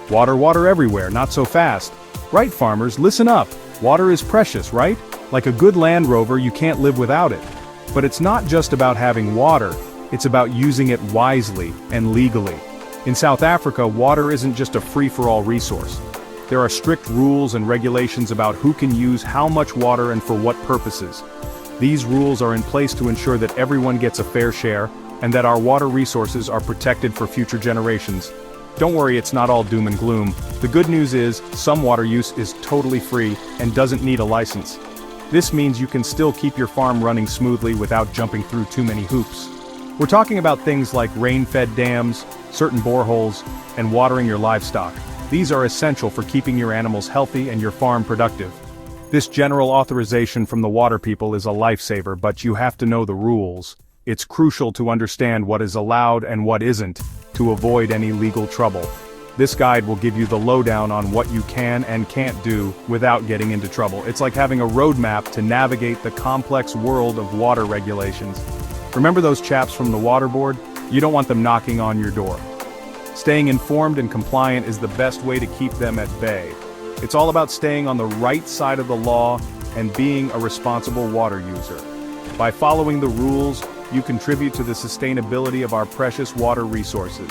Water, water everywhere, not so fast. Right, farmers, listen up. Water is precious, right? Like a good Land Rover, you can't live without it. But it's not just about having water, it's about using it wisely and legally. In South Africa, water isn't just a free-for-all resource. There are strict rules and regulations about who can use how much water and for what purposes. These rules are in place to ensure that everyone gets a fair share, and that our water resources are protected for future generations. Don't worry, it's not all doom and gloom. The good news is, some water use is totally free and doesn't need a license. This means you can still keep your farm running smoothly without jumping through too many hoops. We're talking about things like rain-fed dams, certain boreholes, and watering your livestock. These are essential for keeping your animals healthy and your farm productive. This general authorization from the water people is a lifesaver, but you have to know the rules. It's crucial to understand what is allowed and what isn't, to avoid any legal trouble. This guide will give you the lowdown on what you can and can't do without getting into trouble. It's like having a roadmap to navigate the complex world of water regulations. Remember those chaps from the water board? You don't want them knocking on your door. Staying informed and compliant is the best way to keep them at bay. It's all about staying on the right side of the law and being a responsible water user. By following the rules, you contribute to the sustainability of our precious water resources.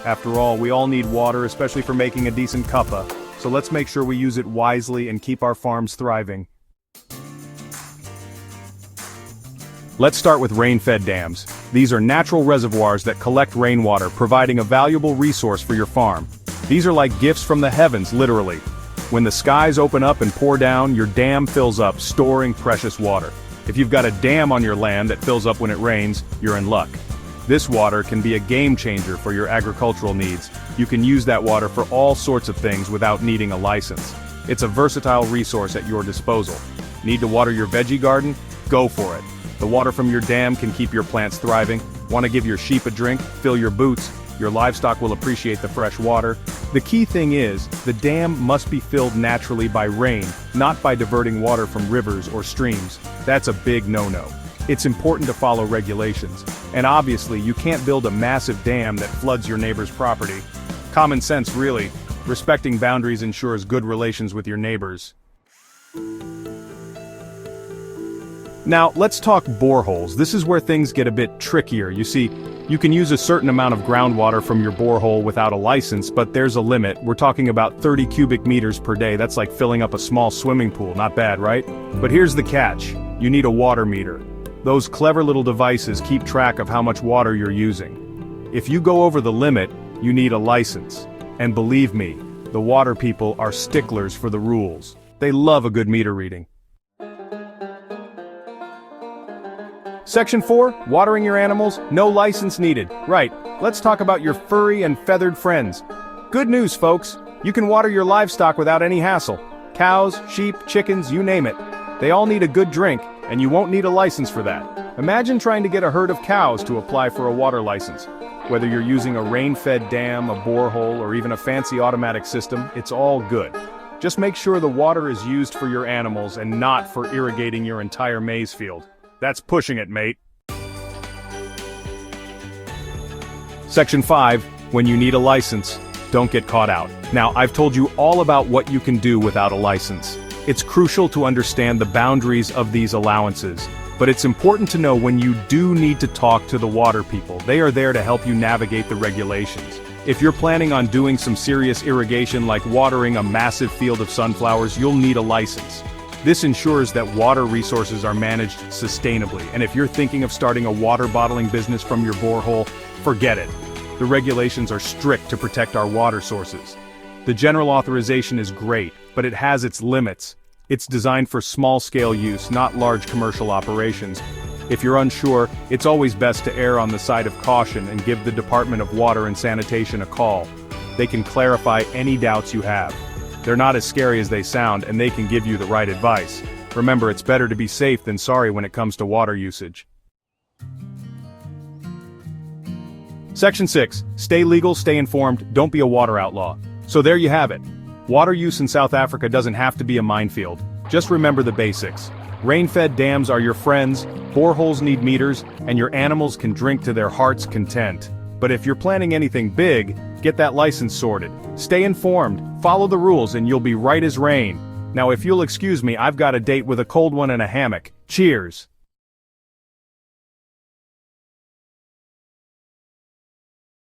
After all, we all need water, especially for making a decent cuppa, so let's make sure we use it wisely and keep our farms thriving. Let's start with rain-fed dams. These are natural reservoirs that collect rainwater, providing a valuable resource for your farm. These are like gifts from the heavens, literally. When the skies open up and pour down, your dam fills up, storing precious water. If you've got a dam on your land that fills up when it rains, you're in luck. This water can be a game changer for your agricultural needs. You can use that water for all sorts of things without needing a license. It's a versatile resource at your disposal. Need to water your veggie garden? Go for it. The water from your dam can keep your plants thriving. Want to give your sheep a drink? Fill your boots. Your livestock will appreciate the fresh water. The key thing is, the dam must be filled naturally by rain, not by diverting water from rivers or streams. That's a big no-no. It's important to follow regulations. And obviously, you can't build a massive dam that floods your neighbor's property. Common sense, really. Respecting boundaries ensures good relations with your neighbors. Now, let's talk boreholes. This is where things get a bit trickier. You see, you can use a certain amount of groundwater from your borehole without a license, but there's a limit. We're talking about 30 cubic meters per day. That's like filling up a small swimming pool. Not bad, right? But here's the catch. You need a water meter. Those clever little devices keep track of how much water you're using. If you go over the limit, you need a license. And believe me, the water people are sticklers for the rules. They love a good meter reading. Section 4, watering your animals, no license needed. Right, let's talk about your furry and feathered friends. Good news, folks, you can water your livestock without any hassle. Cows, sheep, chickens, you name it. They all need a good drink, and you won't need a license for that. Imagine trying to get a herd of cows to apply for a water license. Whether you're using a rain-fed dam, a borehole, or even a fancy automatic system, it's all good. Just make sure the water is used for your animals and not for irrigating your entire maize field. That's pushing it, mate. Section 5, when you need a license, don't get caught out. Now, I've told you all about what you can do without a license. It's crucial to understand the boundaries of these allowances, but it's important to know when you do need to talk to the water people. They are there to help you navigate the regulations. If you're planning on doing some serious irrigation like watering a massive field of sunflowers, you'll need a license. This ensures that water resources are managed sustainably, and if you're thinking of starting a water bottling business from your borehole, forget it. The regulations are strict to protect our water sources. The general authorization is great, but it has its limits. It's designed for small-scale use, not large commercial operations. If you're unsure, it's always best to err on the side of caution and give the Department of Water and Sanitation a call. They can clarify any doubts you have. They're not as scary as they sound, and they can give you the right advice. Remember, it's better to be safe than sorry when it comes to water usage. Section 6. Stay legal, stay informed, don't be a water outlaw. So there you have it. Water use in South Africa doesn't have to be a minefield. Just remember the basics. Rain-fed dams are your friends, boreholes need meters, and your animals can drink to their heart's content. But if you're planning anything big, get that license sorted. Stay informed, follow the rules, and you'll be right as rain. Now if you'll excuse me, I've got a date with a cold one and a hammock. Cheers!